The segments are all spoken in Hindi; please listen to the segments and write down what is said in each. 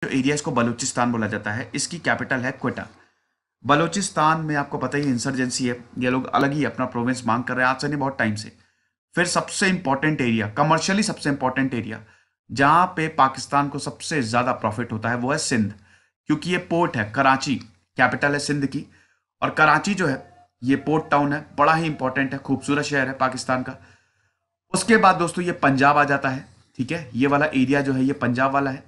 जो एरिया इसको बलूचिस्तान बोला जाता है, इसकी कैपिटल है क्वेटा। बलूचिस्तान में आपको पता ही इंसर्जेंसी है, ये लोग अलग ही अपना प्रोविंस मांग कर रहे हैं आज से नहीं बहुत टाइम से। फिर सबसे इंपॉर्टेंट एरिया, कमर्शियली सबसे इंपॉर्टेंट एरिया जहां पे पाकिस्तान को सबसे ज्यादा प्रॉफिट होता है वो है सिंध, क्योंकि ये पोर्ट है, कराची कैपिटल है सिंध की। और कराची जो है ये पोर्ट टाउन है, बड़ा ही इंपॉर्टेंट है, खूबसूरत शहर है पाकिस्तान का। उसके बाद दोस्तों ये पंजाब आ जाता है, ठीक है, ये वाला एरिया जो है ये पंजाब वाला है।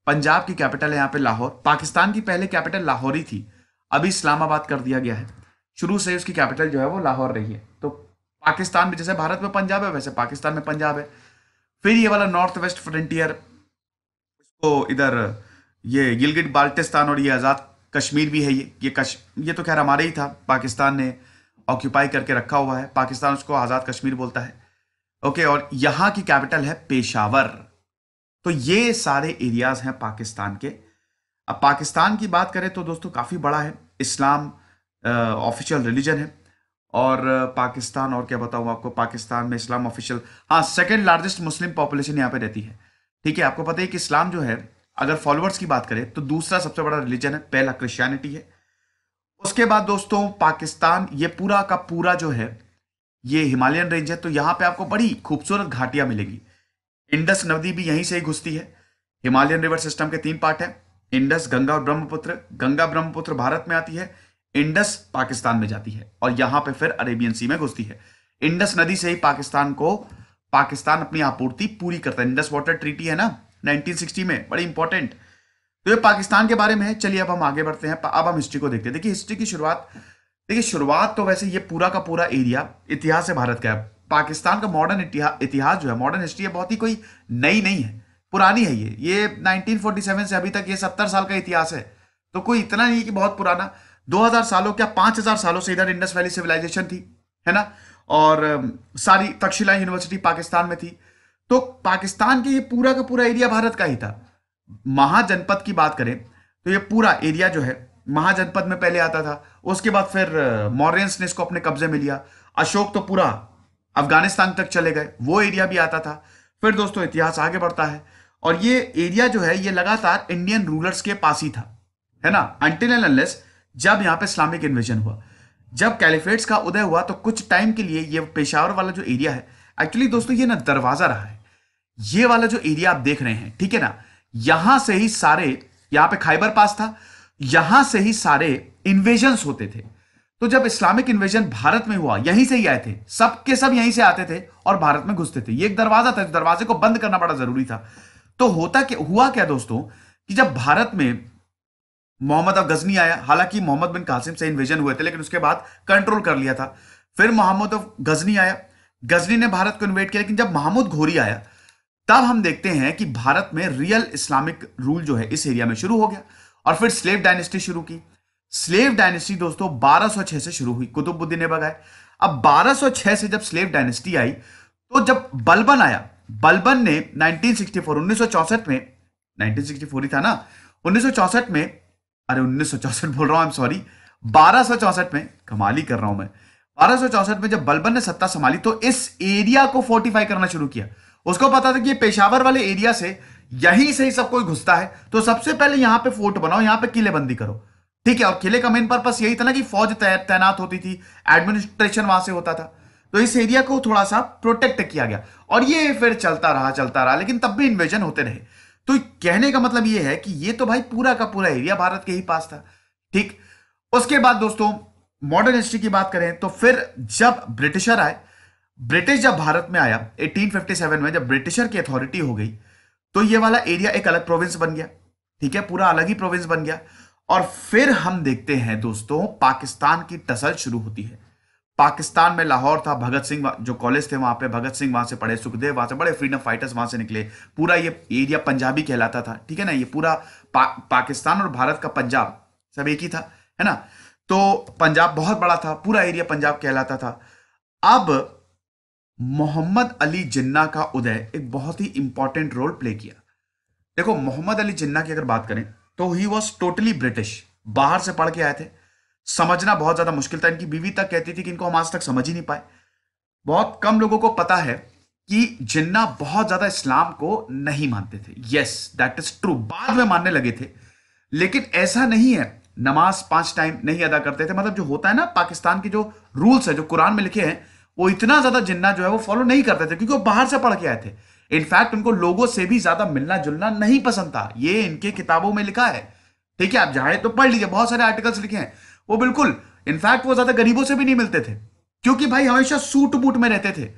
पंजाब की कैपिटल है यहाँ पे लाहौर। पाकिस्तान की पहले कैपिटल लाहौर ही थी, अभी इस्लामाबाद कर दिया गया है। शुरू से उसकी कैपिटल जो है वो लाहौर रही है। तो पाकिस्तान में जैसे भारत में पंजाब है वैसे पाकिस्तान में पंजाब है। फिर ये वाला नॉर्थ वेस्ट फ्रंटियर, इसको इधर ये गिलगिट बाल्टिस्तान और ये आज़ाद कश्मीर भी है। ये तो खैर हमारे ही था, पाकिस्तान ने ऑक्यूपाई करके रखा हुआ है, पाकिस्तान उसको आज़ाद कश्मीर बोलता है। ओके, और यहाँ की कैपिटल है पेशावर। तो ये सारे एरियाज हैं पाकिस्तान के। अब पाकिस्तान की बात करें तो दोस्तों काफ़ी बड़ा है, इस्लाम ऑफिशियल रिलीजन है। और पाकिस्तान, और क्या बताऊँ आपको, पाकिस्तान में इस्लाम ऑफिशियल, हाँ, सेकेंड लार्जेस्ट मुस्लिम पॉपुलेशन यहाँ पे रहती है। ठीक है, आपको पता है कि इस्लाम जो है अगर फॉलोअर्स की बात करें तो दूसरा सबसे बड़ा रिलीजन है, पहला क्रिश्चियनिटी है। उसके बाद दोस्तों पाकिस्तान ये पूरा का पूरा जो है ये हिमालयन रेंज है, तो यहाँ पे आपको बड़ी खूबसूरत घाटियां मिलेगी। इंडस नदी भी यहीं से ही घुसती है। हिमालयन रिवर सिस्टम के 3 पार्ट हैं, इंडस, गंगा और ब्रह्मपुत्र। गंगा ब्रह्मपुत्र भारत में आती है, इंडस पाकिस्तान में जाती है और यहां पे फिर अरेबियन सी में घुसती है। इंडस नदी से ही पाकिस्तान अपनी आपूर्ति पूरी करता है। इंडस वाटर ट्रीटी है ना 1960 में, बड़ी इंपॉर्टेंट। तो ये पाकिस्तान के बारे में है। चलिए अब हम आगे बढ़ते हैं, अब हम हिस्ट्री को देखते हैं। देखिए हिस्ट्री की शुरुआत, देखिए शुरुआत तो वैसे ये पूरा का पूरा एरिया इतिहास से भारत का है। पाकिस्तान का मॉडर्न इतिहास जो है, मॉडर्न हिस्ट्री है, बहुत ही कोई नई नहीं है, पुरानी है। ये 1947 से अभी तक ये 70 साल का इतिहास है। तो कोई इतना नहीं कि बहुत पुराना। 2000 सालों, क्या 5000 सालों से इधर इंडस वैली सिविलाइजेशन थी, है ना। और सारी तक्षशिला यूनिवर्सिटी पाकिस्तान में थी। तो पाकिस्तान के ये पूरा का पूरा एरिया भारत का ही था। महाजनपद की बात करें तो ये पूरा एरिया जो है महाजनपद में पहले आता था। उसके बाद फिर मौर्यंस ने इसको अपने कब्जे में लिया। अशोक तो पूरा अफगानिस्तान तक चले गए, वो एरिया भी आता था। फिर दोस्तों इतिहास आगे बढ़ता है और ये एरिया जो है ये लगातार इंडियन रूलर्स के पास ही था, है ना, अंटिल एंड अनलेस जब यहाँ पे इस्लामिक इन्वेजन हुआ। जब कैलिफेट्स का उदय हुआ तो कुछ टाइम के लिए ये पेशावर वाला जो एरिया है, एक्चुअली दोस्तों ये ना दरवाजा रहा है। ये वाला जो एरिया आप देख रहे हैं, ठीक है ना, यहां से ही सारे, यहां पे खैबर पास था, यहां से ही सारे इन्वेजन्स होते थे। तो जब इस्लामिक इन्वेजन भारत में हुआ, यहीं से ही आए थे, सब के सब यहीं से आते थे और भारत में घुसते थे। ये एक दरवाजा था, दरवाजे को बंद करना बड़ा जरूरी था। तो हुआ क्या दोस्तों कि जब भारत में मोहम्मद अब गजनी आया, हालांकि मोहम्मद बिन कासिम से इन्वेजन हुए थे लेकिन उसके बाद कंट्रोल कर लिया था। फिर मोहम्मद अब गजनी आया, गजनी ने भारत को इन्वेट किया। लेकिन जब महमूद घोरी आया तब हम देखते हैं कि भारत में रियल इस्लामिक रूल जो है इस एरिया में शुरू हो गया। और फिर स्लेव डायनेस्टी शुरू की। स्लेव डायनेस्टी दोस्तों 1206 से शुरू हुई, कुतुबुद्दीन ऐबक आए। अब 1206 से जब स्लेव डायनेस्टी आई तो जब बलबन आया, बलबन ने 1964 में, 1964 ही था ना, 1964 में, अरे 1964 बोल रहा हूं, आई एम सॉरी, 1264 में, कमाल ही कर रहा हूं मैं। 1264 में जब बलबन ने सत्ता संभाली तो इस एरिया को फोर्टिफाई करना शुरू किया। उसको पता था कि ये पेशावर वाले एरिया से यहीं से ही सब कोई घुसता है, तो सबसे पहले यहां पे फोर्ट बनाओ, यहां पे किलेबंदी करो, ठीक है। और किले का मेन पर्पस यही था ना कि फौज तैनात होती थी, एडमिनिस्ट्रेशन वहां से होता था। तो इस एरिया को थोड़ा सा प्रोटेक्ट किया गया और ये फिर चलता रहा, लेकिन तब भी इन्वेजन होते रहे। तो कहने का मतलब ये है कि ये तो भाई पूरा का पूरा एरिया भारत के ही पास था, ठीक। उसके बाद दोस्तों मॉडर्न हिस्ट्री की बात करें तो फिर जब ब्रिटिशर आए, ब्रिटिश जब भारत में आया 1857 में, जब ब्रिटिशर की अथॉरिटी हो गई तो ये वाला एरिया एक अलग प्रोविंस बन गया, ठीक है, पूरा अलग ही प्रोविंस बन गया। और फिर हम देखते हैं दोस्तों पाकिस्तान की टसल शुरू होती है। पाकिस्तान में लाहौर था, भगत सिंह जो कॉलेज थे वहां पे, भगत सिंह वहां से पढ़े, सुखदेव वहां से, बड़े फ्रीडम फाइटर्स वहां से निकले। पूरा ये एरिया पंजाबी कहलाता था, ठीक है ना। ये पूरा पाकिस्तान और भारत का पंजाब सब एक ही था, है ना। तो पंजाब बहुत बड़ा था, पूरा एरिया पंजाब कहलाता था। अब मोहम्मद अली जिन्ना का उदय एक बहुत ही इंपॉर्टेंट रोल प्ले किया। देखो मोहम्मद अली जिन्ना की अगर बात करें तो ही वॉज टोटली ब्रिटिश, बाहर से पढ़ के आए थे, समझना बहुत ज्यादा मुश्किल था। इनकी बीवी तक कहती थी कि इनको हम आज तक समझ ही नहीं पाए। बहुत कम लोगों को पता है कि जिन्ना बहुत ज्यादा इस्लाम को नहीं मानते थे। यस, दैट इज ट्रू, बाद में मानने लगे थे, लेकिन ऐसा नहीं है। नमाज 5 टाइम नहीं अदा करते थे, मतलब जो होता है ना पाकिस्तान के जो रूल्स है जो कुरान में लिखे हैं, वो इतना ज्यादा जिन्ना जो है वो फॉलो नहीं करते थे, क्योंकि वो बाहर से पढ़ के आए थे। इनफैक्ट उनको लोगों से भी ज्यादा मिलना जुलना नहीं पसंद था, ये इनके किताबों में लिखा है। ठीक है, आप चाहे तो पढ़ लीजिए, बहुत सारे आर्टिकल्स लिखे हैं। वो बिल्कुल, इनफैक्ट वो ज्यादा गरीबों से भी नहीं मिलते थे, क्योंकि भाई हमेशा सूट बूट में रहते थे।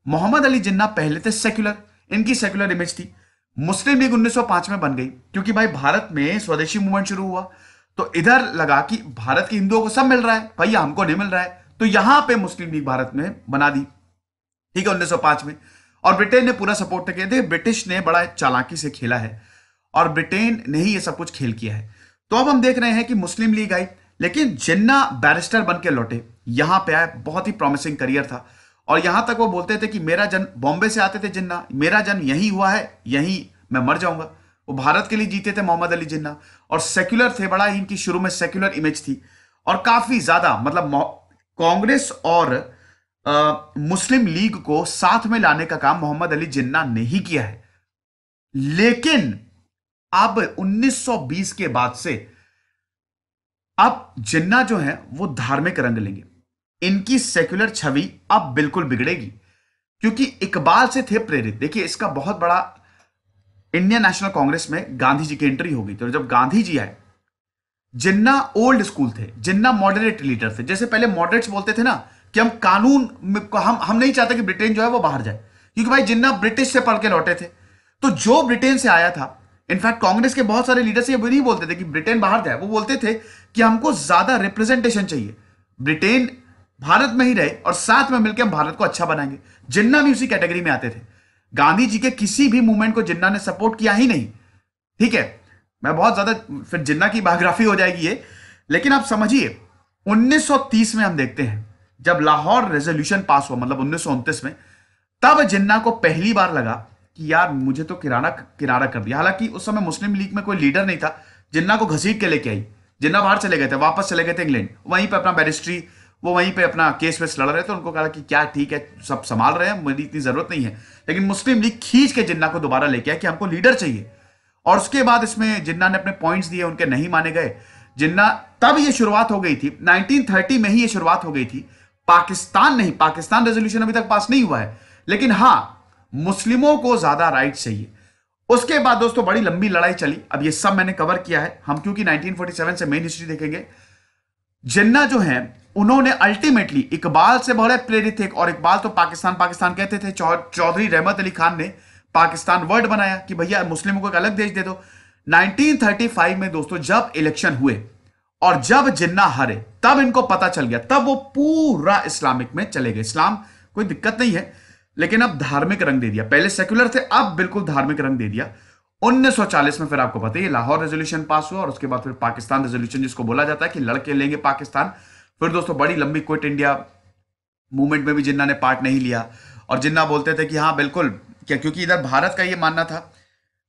मोहम्मद अली जिन्ना पहले थे सेक्युलर, इनकी सेक्युलर इमेज थी। मुस्लिम लीग 1905 में बन गई, क्योंकि भाई भारत में स्वदेशी मूवमेंट शुरू हुआ, तो इधर लगा कि भारत के हिंदुओं को सब मिल रहा है, भैया हमको नहीं मिल रहा है, तो यहां पे मुस्लिम लीग भारत में बना दी। ठीक है, 1905 में। और ब्रिटेन ने पूरा सपोर्ट किया। देखिए, ब्रिटिश ने बड़ा चालाकी से खेला है, और ब्रिटेन ने ही ये सब कुछ खेल किया है। तो अब हम देख रहे हैं कि मुस्लिम लीग आई, लेकिन जिन्ना बैरिस्टर बन के लौटे, यहां पे आए, बहुत ही प्रॉमिसिंग करियर था। और यहां तक वो बोलते थे कि मेरा जन्म, बॉम्बे से आते थे जिन्ना, मेरा जन्म यही हुआ है, यहीं मैं मर जाऊंगा। वो भारत के लिए जीते थे मोहम्मद अली जिन्ना, और सेक्युलर थे, बड़ा ही इनकी शुरू में सेक्युलर इमेज थी। और काफी ज्यादा, मतलब कांग्रेस और मुस्लिम लीग को साथ में लाने का काम मोहम्मद अली जिन्ना ने ही किया है। लेकिन अब 1920 के बाद से अब जिन्ना जो है वो धार्मिक रंग लेंगे। इनकी सेक्युलर छवि अब बिल्कुल बिगड़ेगी, क्योंकि इकबाल से थे प्रेरित। देखिए, इसका बहुत बड़ा, इंडियन नेशनल कांग्रेस में गांधी जी की एंट्री हो गई। तो जब गांधी जी आए, जिन्ना ओल्ड स्कूल थे, जिन्ना मॉडरेट लीडर थे। जैसे पहले मॉडरेट्स बोलते थे ना कि हम कानून हम नहीं चाहते कि ब्रिटेन जो है वो बाहर जाए, क्योंकि भाई जिन्ना ब्रिटिश से पढ़ के लौटे थे। तो जो ब्रिटेन से आया था, इनफैक्ट कांग्रेस के बहुत सारे लीडर्स ये नहीं बोलते थे कि ब्रिटेन बाहर जाए, वो बोलते थे कि हमको ज्यादा रिप्रेजेंटेशन चाहिए, ब्रिटेन भारत में ही रहे और साथ में मिलकर हम भारत को अच्छा बनाएंगे। जिन्ना भी उसी कैटेगरी में आते थे। गांधी जी के किसी भी मूवमेंट को जिन्ना ने सपोर्ट किया ही नहीं। ठीक है, मैं बहुत ज्यादा, फिर जिन्ना की बायोग्राफी हो जाएगी ये, लेकिन आप समझिए 1930 में हम देखते हैं जब लाहौर रेजोल्यूशन पास हुआ, मतलब 1929 में, तब जिन्ना को पहली बार लगा कि यार मुझे तो किनारा कर दिया। हालांकि उस समय मुस्लिम लीग में कोई लीडर नहीं था, जिन्ना को घसीट के लेके आई। जिन्ना बाहर चले गए थे, वापस चले गए थे इंग्लैंड, वहीं पे अपना बैरिस्ट्री, वो वहीं पे अपना केस वेस लड़ रहे थे। उनको कहा कि क्या ठीक है, सब संभाल रहे हैं, मेरी इतनी जरूरत नहीं है। लेकिन मुस्लिम लीग खींच के जिन्ना को दोबारा लेके आया कि हमको लीडर चाहिए। और उसके बाद इसमें जिन्ना ने अपने पॉइंट्स दिए, उनके नहीं माने गए। जिन्ना, तब ये शुरुआत हो गई थी 1930 में ही, ये शुरुआत हो गई थी। पाकिस्तान नहीं, पाकिस्तान रेजोल्यूशन अभी तक पास नहीं हुआ है, लेकिन हां, मुस्लिमों को ज्यादा राइट चाहिए। उसके बाद दोस्तों बड़ी लंबी लड़ाई चली। अब ये सब मैंने कवर किया है हम, क्योंकि 1947 से मेन हिस्ट्री देखेंगे। जिन्ना जो है उन्होंने अल्टीमेटली इकबाल से बड़े प्रेरित थे, और इकबाल तो पाकिस्तान पाकिस्तान कहते थे। चौधरी रहमत अली खान ने पाकिस्तान वर्ड बनाया कि भैया मुस्लिमों को एक अलग देश दे दो। 1935 में दोस्तों जब इलेक्शन हुए और जब जिन्ना हारे, तब इनको पता चल गया, तब वो पूरा इस्लामिक में चले गए। इस्लाम कोई दिक्कत नहीं है, लेकिन अब धार्मिक रंग दे दिया। पहले सेक्युलर थे, अब बिल्कुल धार्मिक रंग दे दिया। 1940 में फिर आपको पता है लाहौर रेजोल्यूशन पास हुआ, और उसके बाद फिर पाकिस्तान रेजोल्यूशन, जिसको बोला जाता है कि लड़के लेंगे पाकिस्तान। फिर दोस्तों बड़ी लंबी क्विट इंडिया मूवमेंट में भी जिन्ना ने पार्ट नहीं लिया, और जिन्ना बोलते थे कि हाँ बिल्कुल, क्या, क्योंकि इधर भारत का ये मानना था,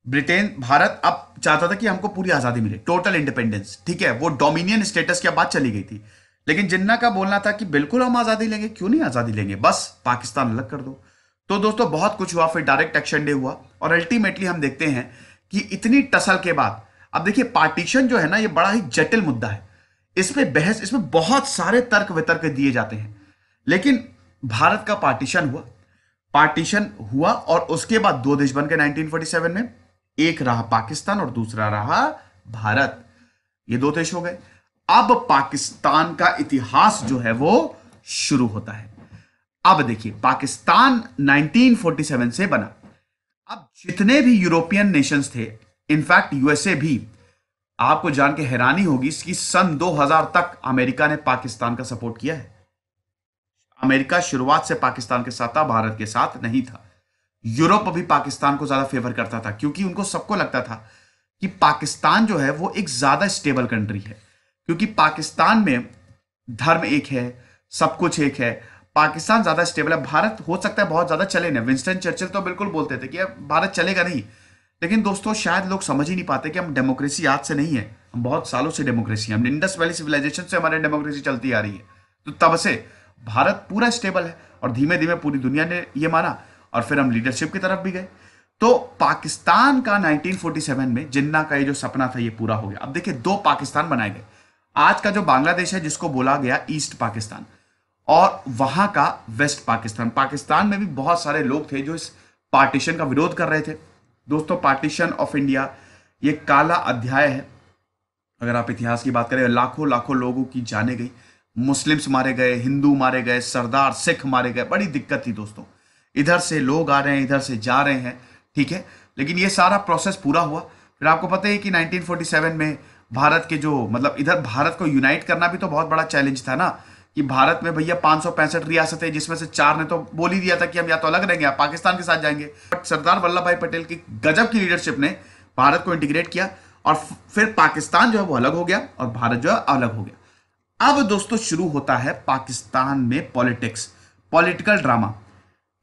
भारत अब चाहता था कि हमको पूरी आजादी मिले, टोटल इंडिपेंडेंस। ठीक है, वो डोमिनियन स्टेटस की बात चली गई थी। लेकिन जिन्ना का बोलना था कि बिल्कुल हम आजादी लेंगे, क्यों नहीं आजादी लेंगे, बस पाकिस्तान अलग कर दो। तो दोस्तों बहुत कुछ हुआ, फिर डायरेक्ट एक्शन डे हुआ, और अल्टीमेटली हम देखते हैं कि इतनी टसल के बाद, अब देखिए पार्टीशन जो है ना, ये बड़ा ही जटिल मुद्दा है। इसमें बहस, इसमें बहुत सारे तर्क वितर्क दिए जाते हैं। लेकिन भारत का पार्टीशन हुआ और उसके बाद दो देश बन गए 1947 में। एक रहा पाकिस्तान और दूसरा रहा भारत। ये दो देश हो गए। अब पाकिस्तान का इतिहास जो है वो शुरू होता है। अब देखिए, पाकिस्तान 1947 से बना। अब जितने भी यूरोपियन नेशंस थे, इनफैक्ट यूएसए भी, आपको जान के हैरानी होगी कि सन 2000 तक अमेरिका ने पाकिस्तान का सपोर्ट किया है। अमेरिका शुरुआत से पाकिस्तान के साथ था, भारत के साथ नहीं था। यूरोप भी पाकिस्तान को ज्यादा फेवर करता था, क्योंकि उनको सबको लगता था कि पाकिस्तान जो है वो एक ज्यादा स्टेबल कंट्री है, क्योंकि पाकिस्तान में धर्म एक है, सब कुछ एक है, पाकिस्तान ज्यादा स्टेबल है। भारत हो सकता है बहुत ज्यादा चले ना, विंस्टन चर्चिल तो बिल्कुल बोलते थे कि भारत चलेगा नहीं। लेकिन दोस्तों शायद लोग समझ ही नहीं पाते कि हम डेमोक्रेसी आज से नहीं है, हम बहुत सालों से डेमोक्रेसी, हम इंडस वैली सिविलाइजेशन से हमारी डेमोक्रेसी चलती आ रही है। तो तब से भारत पूरा स्टेबल है, और धीमे धीमे पूरी दुनिया ने ये माना। और फिर हम लीडरशिप की तरफ भी गए। तो पाकिस्तान का 1947 में जिन्ना का ये जो सपना था ये पूरा हो गया। अब देखिए, दो पाकिस्तान बनाए गए। आज का जो बांग्लादेश है जिसको बोला गया ईस्ट पाकिस्तान, और वहां का वेस्ट पाकिस्तान। पाकिस्तान में भी बहुत सारे लोग थे जो इस पार्टीशन का विरोध कर रहे थे। दोस्तों, पार्टीशन ऑफ इंडिया ये काला अध्याय है। अगर आप इतिहास की बात करें, लाखों लाखों लोगों की जाने गई, मुस्लिम्स मारे गए, हिंदू मारे गए, सरदार सिख मारे गए, बड़ी दिक्कत थी दोस्तों। इधर से लोग आ रहे हैं, इधर से जा रहे हैं, ठीक है। लेकिन ये सारा प्रोसेस पूरा हुआ। फिर आपको पता है कि 1947 में भारत के जो मतलब इधर भारत को यूनाइट करना भी तो बहुत बड़ा चैलेंज था ना, कि भारत में भैया 565 रियासतें, जिसमें से 4 ने तो बोल ही दिया था कि हम या तो अलग रहेंगे या पाकिस्तान के साथ जाएंगे। बट सरदार वल्लभ भाई पटेल की गजब की लीडरशिप ने भारत को इंटीग्रेट किया, और फिर पाकिस्तान जो है वो अलग हो गया और भारत जो है अलग हो गया। अब दोस्तों शुरू होता है पाकिस्तान में पॉलिटिक्स, पॉलिटिकल ड्रामा।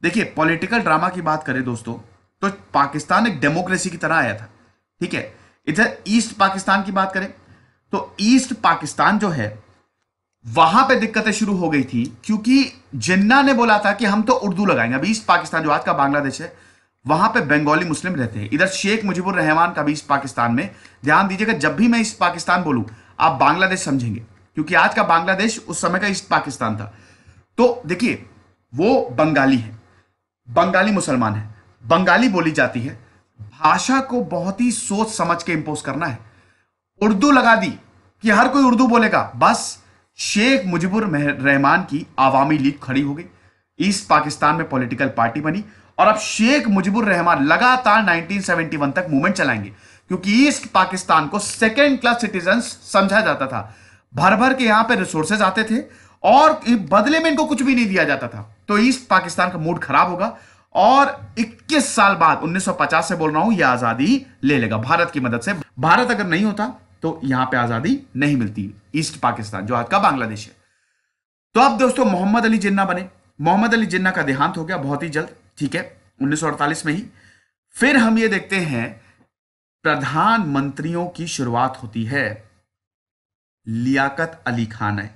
देखिए, पॉलिटिकल ड्रामा की बात करें दोस्तों, तो पाकिस्तान एक डेमोक्रेसी की तरह आया था, ठीक है। इधर ईस्ट पाकिस्तान की बात करें तो ईस्ट पाकिस्तान जो है वहां पे दिक्कतें शुरू हो गई थी, क्योंकि जिन्ना ने बोला था कि हम तो उर्दू लगाएंगे। अब ईस्ट पाकिस्तान जो आज का बांग्लादेश है, वहां पे बंगाली मुस्लिम रहते हैं। इधर शेख मुजीबुर रहमान का भी ईस्ट पाकिस्तान में, ध्यान दीजिएगा, जब भी मैं ईस्ट पाकिस्तान बोलूं आप बांग्लादेश समझेंगे, क्योंकि आज का बांग्लादेश उस समय का ईस्ट पाकिस्तान था। तो देखिए, वो बंगाली है, बंगाली मुसलमान है, बंगाली बोली जाती है। भाषा को बहुत ही सोच समझ के इंपोज करना है। उर्दू लगा दी कि हर कोई उर्दू बोलेगा, बस शेख मुजीबुर रहमान की आवामी लीग खड़ी हो गई, ईस्ट पाकिस्तान में पॉलिटिकल पार्टी बनी, और अब शेख मुजीबुर रहमान लगातार 1971 तक मूवमेंट चलाएंगे, क्योंकि ईस्ट पाकिस्तान को सेकेंड क्लास सिटीजंस समझा जाता था। भर भर के यहां पे रिसोर्सेज आते थे और बदले में इनको कुछ भी नहीं दिया जाता था। तो ईस्ट पाकिस्तान का मूड खराब होगा, और 21 साल बाद 1950 से बोल रहा हूं, यह आजादी ले लेगा भारत की मदद से। भारत अगर नहीं होता तो यहां पे आजादी नहीं मिलती, ईस्ट पाकिस्तान जो आज का बांग्लादेश है। तो अब दोस्तों मोहम्मद अली जिन्ना बने। मोहम्मद अली जिन्ना का देहांत हो गया बहुत ही जल्द, ठीक है, 1948 में ही। फिर हम ये देखते हैं प्रधानमंत्रियों की शुरुआत होती है। लियाकत अली खान है।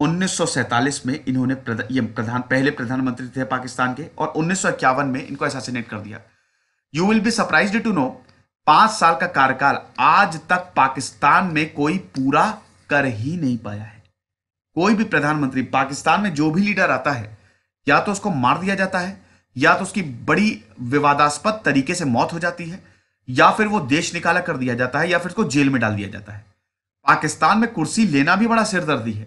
1947 में इन्होंने पहले प्रधानमंत्री थे पाकिस्तान के, और 1951 में इनको असैसिनेट कर दिया। You will be surprised to know, 5 साल का कार्यकाल आज तक पाकिस्तान में कोई पूरा कर ही नहीं पाया है। कोई भी प्रधानमंत्री, पाकिस्तान में जो भी लीडर आता है, या तो उसको मार दिया जाता है, या तो उसकी बड़ी विवादास्पद तरीके से मौत हो जाती है, या फिर वो देश निकाला कर दिया जाता है, या फिर उसको जेल में डाल दिया जाता है। पाकिस्तान में कुर्सी लेना भी बड़ा सिरदर्दी है,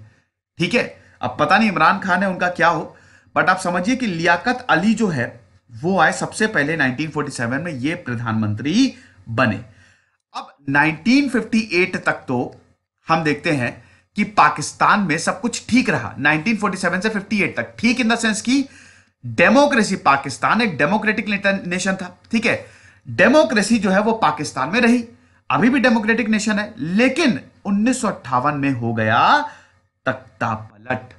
ठीक है। अब पता नहीं इमरान खान है उनका क्या हो, बट आप समझिए कि लियाकत अली जो है वो आए सबसे पहले 1947 में, ये प्रधानमंत्री बने। अब 1958 तक तो हम देखते हैं कि पाकिस्तान में सब कुछ ठीक रहा। 1947 से 58 तक ठीक इन द सेंस की डेमोक्रेसी, पाकिस्तान एक डेमोक्रेटिक नेशन था, ठीक है। डेमोक्रेसी जो है वो पाकिस्तान में रही, अभी भी डेमोक्रेटिक नेशन है। लेकिन 1958 में हो गया तख्ता पलट।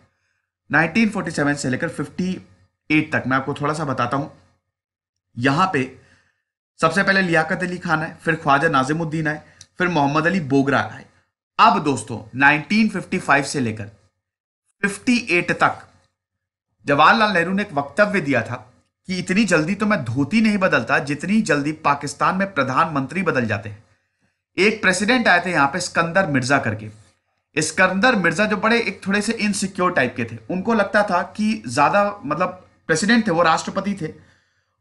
1947 से लेकर 58 तक मैं आपको थोड़ा सा बताता हूं। यहां पे सबसे पहले लियाकत अली खान आए, फिर ख्वाजा नाजिमुद्दीन आए, फिर मोहम्मद अली बोगरा आए। अब दोस्तों 1955 से लेकर 58 तक जवाहरलाल नेहरू ने एक वक्तव्य दिया था कि इतनी जल्दी तो मैं धोती नहीं बदलता जितनी जल्दी पाकिस्तान में प्रधानमंत्री बदल जाते हैं। एक प्रेसिडेंट आए थे यहां पे, सिकंदर मिर्जा करके। सिकंदर मिर्जा जो बड़े एक थोड़े से इनसिक्योर टाइप के थे, उनको लगता था कि ज्यादा, मतलब प्रेसिडेंट थे वो, राष्ट्रपति थे,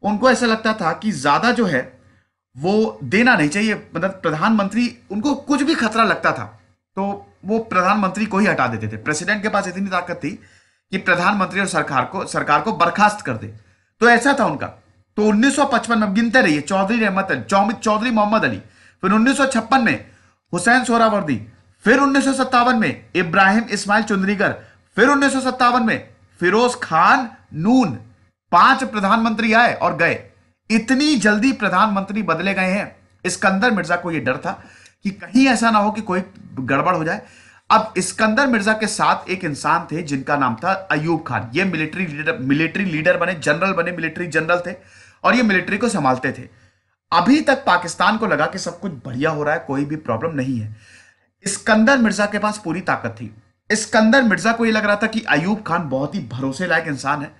उनको ऐसा लगता था कि ज्यादा जो है वो देना नहीं चाहिए, मतलब प्रधानमंत्री, उनको कुछ भी खतरा लगता था तो वो प्रधानमंत्री को ही हटा देते थे। प्रेसिडेंट के पास इतनी ताकत थी कि प्रधानमंत्री और सरकार को बर्खास्त कर दे, तो ऐसा था उनका। तो 1955 में गिनते रहिए, चौधरी रहमत अली, चौधरी मोहम्मद अली, फिर 1956 में हुसैन सोहरावर्दी, फिर 1957 में इब्राहिम इस्माइल चुंदरीगर, फिर 1957 में फिरोज खान नून। 5 प्रधानमंत्री आए और गए। इतनी जल्दी प्रधानमंत्री बदले गए हैं। इस्कंदर मिर्जा को यह डर था कि कहीं ऐसा ना हो कि कोई गड़बड़ हो जाए। अब इस्कंदर मिर्जा के साथ एक इंसान थे जिनका नाम था अयूब खान। ये मिलिट्री लीडर बने, जनरल बने, मिलिट्री जनरल थे, और ये मिलिट्री को संभालते थे। अभी तक पाकिस्तान को लगा कि सब कुछ बढ़िया हो रहा है, कोई भी प्रॉब्लम नहीं है। इस्कंदर मिर्जा के पास पूरी ताकत थी। इस्कंदर मिर्जा को यह लग रहा था कि अयूब खान बहुत ही भरोसे लायक इंसान है,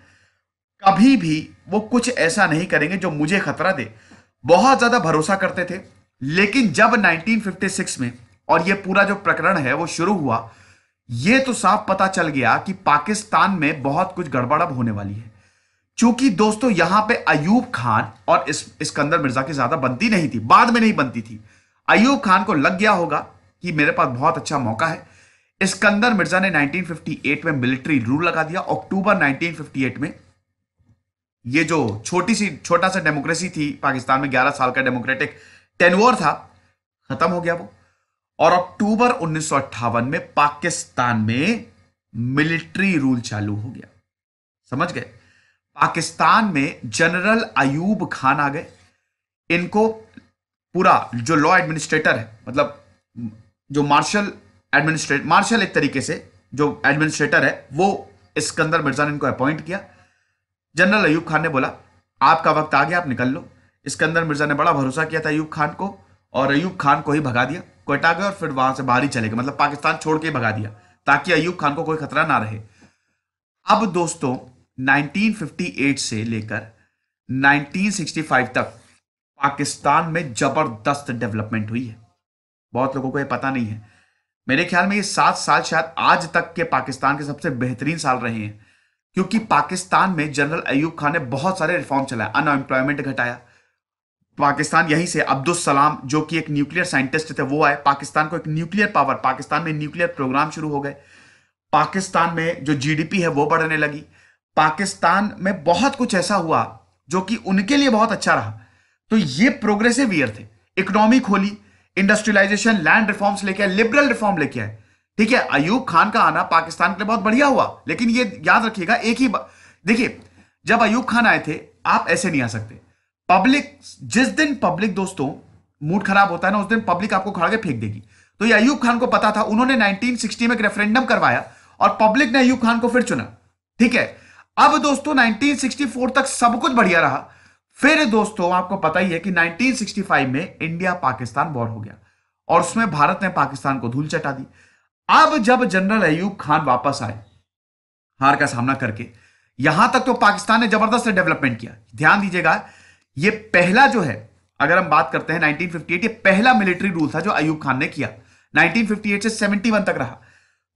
कभी भी वो कुछ ऐसा नहीं करेंगे जो मुझे खतरा दे। बहुत ज्यादा भरोसा करते थे। लेकिन जब 1956 में और ये पूरा जो प्रकरण है वो शुरू हुआ, ये तो साफ पता चल गया कि पाकिस्तान में बहुत कुछ गड़बड़ अब होने वाली है। क्योंकि दोस्तों यहां पे अयूब खान और इस्कंदर मिर्जा की ज्यादा बनती नहीं थी, बाद में नहीं बनती थी। अयूब खान को लग गया होगा कि मेरे पास बहुत अच्छा मौका है। इस्कंदर मिर्जा ने 1958 में मिलिट्री रूल लगा दिया। अक्टूबर 1958 में ये जो छोटा सा डेमोक्रेसी थी पाकिस्तान में, 11 साल का डेमोक्रेटिक टेन्योर था, खत्म हो गया वो। और अक्टूबर 1958 में पाकिस्तान में मिलिट्री रूल चालू हो गया। समझ गए? पाकिस्तान में जनरल अयूब खान आ गए। इनको पूरा जो लॉ एडमिनिस्ट्रेटर है, मतलब जो मार्शल एक तरीके से जो एडमिनिस्ट्रेटर है, वो इस्कंदर मिर्जा ने इनको अपॉइंट किया। जनरल अयूब खान ने बोला आपका वक्त आ गया, आप निकल लो। इस्कंदर मिर्जा ने बड़ा भरोसा किया था अयूब खान को, और अयूब खान को ही भगा दिया, क्वेटा गए और फिर वहां से बाहर ही चले गए, मतलब पाकिस्तान छोड़ के भगा दिया ताकि अयूब खान को कोई खतरा ना रहे। अब दोस्तों 1958 से लेकर 1965 तक पाकिस्तान में जबरदस्त डेवलपमेंट हुई है। बहुत लोगों को ये पता नहीं है। मेरे ख्याल में ये 7 साल शायद आज तक के पाकिस्तान के सबसे बेहतरीन साल रहे हैं, क्योंकि पाकिस्तान में जनरल अयूब खान ने बहुत सारे रिफॉर्म चलाए, अनएम्प्लॉयमेंट घटाया। पाकिस्तान यहीं से अब्दुल सलाम जो कि एक न्यूक्लियर साइंटिस्ट थे वो आए, पाकिस्तान को एक न्यूक्लियर पावर, पाकिस्तान में न्यूक्लियर प्रोग्राम शुरू हो गए। पाकिस्तान में जो जीडीपी है वो बढ़ने लगी। पाकिस्तान में बहुत कुछ ऐसा हुआ जो कि उनके लिए बहुत अच्छा रहा। तो ये प्रोग्रेसिव ईयर थे। इकोनॉमी खोली, इंडस्ट्रियलाइजेशन, लैंड रिफॉर्म्स लेके आए, लिबरल रिफॉर्म लेके आए। ठीक है, अयूब खान का आना पाकिस्तान के लिए बहुत बढ़िया हुआ, लेकिन ये याद रखिएगा एक ही देखिए, जब अयूब खान आए थे आप ऐसे नहीं आ सकते। पब्लिक जिस दिन पब्लिक दोस्तों मूड खराब होता है ना, उस दिन पब्लिक आपको खड़ा के फेंक देगी। तो ये अयूब खान को पता था। उन्होंने 1960 में एक रेफरेंडम करवाया और पब्लिक ने अयूब खान को फिर चुना। ठीक है, अब दोस्तों 1964 तक सब कुछ बढ़िया रहा। फिर दोस्तों आपको पता ही है कि 1965 में इंडिया पाकिस्तान वॉर हो गया और उसमें भारत ने पाकिस्तान को धूल चटा दी। अब जब जनरल अयूब खान वापस आए हार का सामना करके, यहां तक तो पाकिस्तान ने जबरदस्त डेवलपमेंट किया। ध्यान दीजिएगा, ये पहला जो है, अगर हम बात करते हैं 1958, ये पहला मिलिट्री रूल था जो अयूब खान ने किया। 1958 से 71 तक रहा।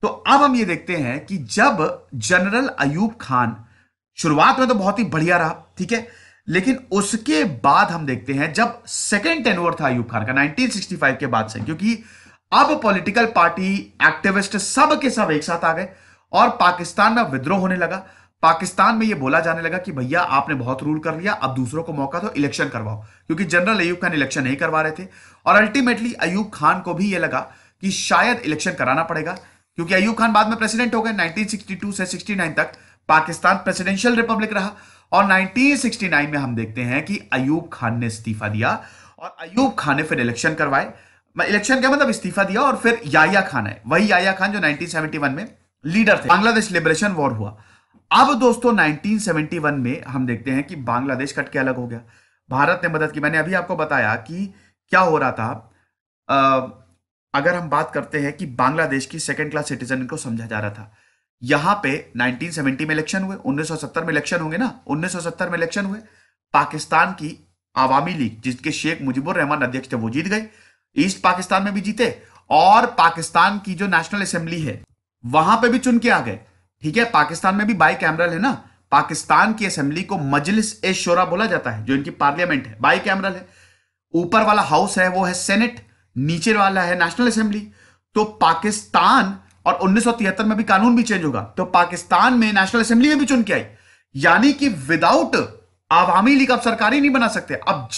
तो अब हम ये देखते हैं कि जब जनरल अयूब खान, शुरुआत में तो बहुत ही बढ़िया रहा, ठीक है, लेकिन उसके बाद हम देखते हैं जब सेकेंड टेन्योर था अयूब खान का 1965 के बाद से, क्योंकि अब पॉलिटिकल पार्टी, एक्टिविस्ट सब के सब एक साथ आ गए और पाकिस्तान में विद्रोह होने लगा। पाकिस्तान में यह बोला जाने लगा कि भैया आपने बहुत रूल कर लिया, अब दूसरों को मौका दो, इलेक्शन करवाओ, क्योंकि जनरल अयूब खान इलेक्शन नहीं करवा रहे थे। और अल्टीमेटली अयूब खान को भी यह लगा कि शायद इलेक्शन कराना पड़ेगा, क्योंकि अयूब खान बाद में प्रेसिडेंट हो गए। 1962 से 69 तक पाकिस्तान प्रेसिडेंशियल रिपब्लिक रहा और 1969 में हम देखते हैं कि अयूब खान ने इस्तीफा दिया और अयूब खान ने फिर इलेक्शन करवाए। इलेक्शन क्या मतलब, इस्तीफा दिया और फिर याया खान है, वही याया खान जो 1971 में लीडर थे। बांग्लादेश लिबरेशन वॉर हुआ। अब दोस्तों 1971 में हम देखते हैं कि बांग्लादेश कट के अलग हो गया। भारत ने मदद की। मैंने अभी आपको बताया कि क्या हो रहा था। अगर हम बात करते हैं कि बांग्लादेश की सेकेंड क्लास सिटीजन को समझा जा रहा था। यहां पे 1970 में इलेक्शन हुए, 1970 में इलेक्शन होंगे ना, 1970 में इलेक्शन हुए। पाकिस्तान की आवामी लीग जिसके शेख मुजीबुर रहमान अध्यक्ष थे वो जीत गए, ईस्ट पाकिस्तान में भी जीते, और पाकिस्तान की जो नेशनल असेंबली है वहां पे भी चुन के आ गए। ठीक है, पाकिस्तान में भी बाई कैमरल है ना, पाकिस्तान की असेंबली को मजलिस ए शोरा बोला जाता है, जो इनकी पार्लियामेंट है, बाई कैमरल है। ऊपर वाला हाउस है वो है सेनेट, नीचे वाला है नेशनल असेंबली। तो पाकिस्तान, और 1973 में भी कानून भी चेंज होगा, तो पाकिस्तान में नेशनल असेंबली में भी चुन के आई। यानी कि विदाउट आवामी लीग आप सरकार ही नहीं बना सकते। अब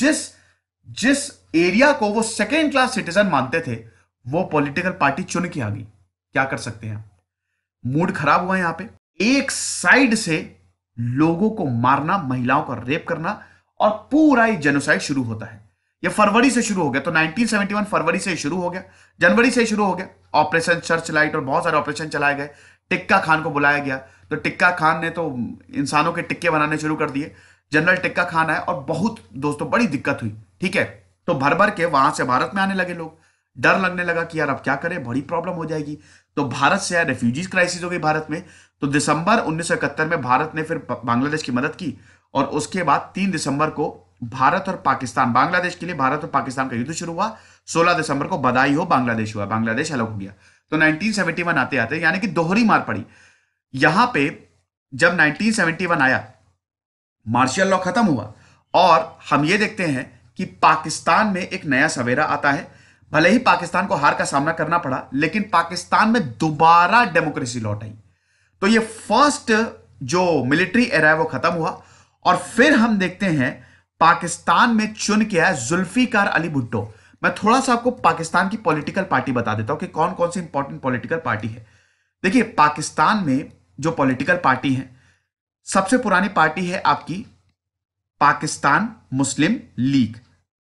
जिस एरिया को वो सेकेंड क्लास सिटीजन मानते थे वो पॉलिटिकल पार्टी चुन के आ गई। क्या कर सकते हैं? मूड खराब हुआ यहां पे। एक साइड से लोगों को मारना, महिलाओं का रेप करना, और पूरा ही जेनोसाइड शुरू होता है। ये फरवरी से शुरू हो गया। तो 1971 फरवरी से शुरू हो गया, जनवरी से शुरू हो गया। ऑपरेशन सर्च लाइट और बहुत सारे ऑपरेशन चलाए गए। टिक्का खान को बुलाया गया, तो टिक्का खान ने तो इंसानों के टिक्के बनाने शुरू कर दिए। जनरल टिक्का खान आए और बहुत दोस्तों बड़ी दिक्कत हुई। ठीक है, तो भर भर के वहां से भारत में आने लगे लोग। डर लगने लगा कि यार अब क्या करें, बड़ी प्रॉब्लम हो जाएगी। तो भारत से यार रेफ्यूजीज क्राइसिस हो गई भारत में। तो दिसंबर 1971 में भारत ने फिर बांग्लादेश की मदद की, और उसके बाद 3 दिसंबर को भारत और पाकिस्तान, बांग्लादेश के लिए भारत और पाकिस्तान का युद्ध शुरू हुआ। 16 दिसंबर को बधाई हो बांग्लादेश हुआ, बांग्लादेश अलग हो गया। तो 1971 आते आते यानी कि दोहरी मार पड़ी यहां पे। जब 1971 आया, मार्शल लॉ खत्म हुआ, और हम ये देखते हैं कि पाकिस्तान में एक नया सवेरा आता है। भले ही पाकिस्तान को हार का सामना करना पड़ा, लेकिन पाकिस्तान में दोबारा डेमोक्रेसी लौट आई। तो ये फर्स्ट जो मिलिट्री एरा है वो खत्म हुआ, और फिर हम देखते हैं पाकिस्तान में चुन के आया जुल्फिकार अली भुट्टो। मैं थोड़ा सा आपको पाकिस्तान की पॉलिटिकल पार्टी बता देता हूं कि कौन कौन सी इंपॉर्टेंट पॉलिटिकल पार्टी है। देखिए, पाकिस्तान में जो पॉलिटिकल पार्टी है, सबसे पुरानी पार्टी है आपकी पाकिस्तान मुस्लिम लीग,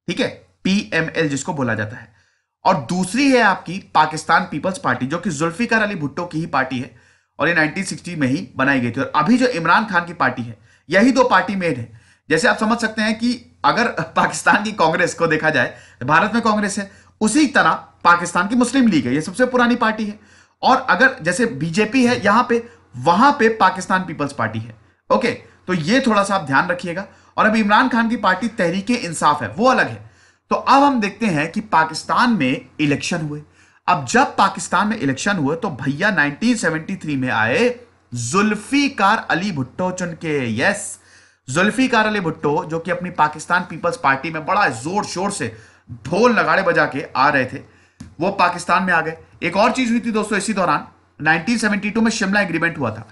ठीक है, पीएमएल जिसको बोला जाता है। और दूसरी है आपकी पाकिस्तान पीपल्स पार्टी, जो कि जुल्फिकार अली भुट्टो की ही पार्टी है, और ये 1960 में ही बनाई गई थी। और अभी जो इमरान खान की पार्टी है, यही दो पार्टी मेन है। जैसे आप समझ सकते हैं कि अगर पाकिस्तान की कांग्रेस को देखा जाए, भारत में कांग्रेस है, उसी तरह पाकिस्तान की मुस्लिम लीग है, ये सबसे पुरानी पार्टी है। और अगर जैसे बीजेपी है यहां पे, वहां पे पाकिस्तान पीपल्स पार्टी है। ओके, तो ये थोड़ा सा आप ध्यान रखिएगा। और अभी इमरान खान की पार्टी तहरीके इंसाफ है, वो अलग है। तो अब हम देखते हैं कि पाकिस्तान में इलेक्शन हुए। अब जब पाकिस्तान में इलेक्शन हुए तो भैया 1973 में आए जुल्फिकार अली भुट्टो चुन के। यस, जुल्फिकार अली भुट्टो, जो कि अपनी पाकिस्तान पीपल्स पार्टी में बड़ा जोर शोर से ढोल नगाड़े बजा के आ रहे थे, वो पाकिस्तान में आ गए। एक और चीज हुई थी दोस्तों इसी दौरान, 1972 में शिमला एग्रीमेंट हुआ था।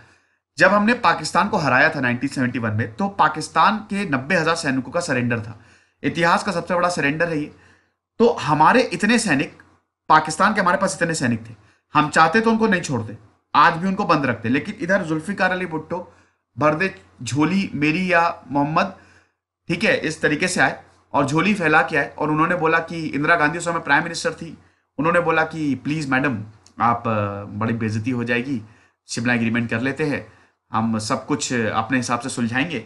जब हमने पाकिस्तान को हराया था 1971 में, तो पाकिस्तान के 90,000 सैनिकों का सरेंडर था। इतिहास का सबसे बड़ा सरेंडर है ये। तो हमारे इतने सैनिक, पाकिस्तान के हमारे पास इतने सैनिक थे, हम चाहते तो उनको नहीं छोड़ते, आज भी उनको बंद रखते। लेकिन इधर जुल्फिकार अली भुट्टो भर दे झोली मेरी या मोहम्मद, ठीक है, इस तरीके से आए और झोली फैला के आए। और उन्होंने बोला कि इंदिरा गांधी उस समय प्राइम मिनिस्टर थी, उन्होंने बोला कि प्लीज मैडम, आप बड़ी बेइज्जती हो जाएगी, शिमला एग्रीमेंट कर लेते हैं, हम सब कुछ अपने हिसाब से सुलझाएंगे